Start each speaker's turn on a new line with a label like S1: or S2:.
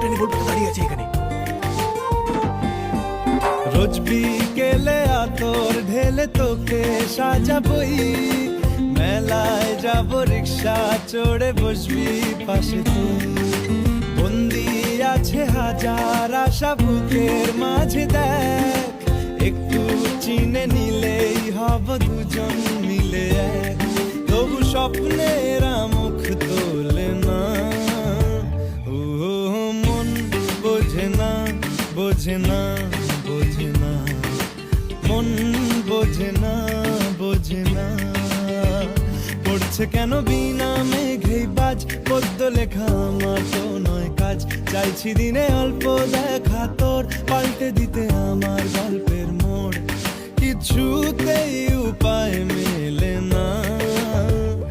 S1: টেনে গল্পটা দাঁড়িয়ে আছে এখানে।
S2: রোজ বিকেলে আতর ঢেলে তোকে সাজাবই, মেলায় যাব রিক্সা চড়ে বসবি পাশে তুই। বন্দি আছে হাজার আশা বুকের মাঝে, দেখ একটু চিনে নিলেই হব দুজন মিলে এক। তবু স্বপ্নের মুখ তোলে না, ও মন বোঝে না, বোঝে না, বোঝে না, মন বোঝে না, বোঝে না। পড়ছে কেন বিনা মেঘেই বাজ, পদ্য লেখা আমার তো নয় কাজ। চাইছি দিনে অল্প দেখা তোর, পাল্টে দিতে আমার গল্পের মোড়। কিছুতেই উপায় মেলে না।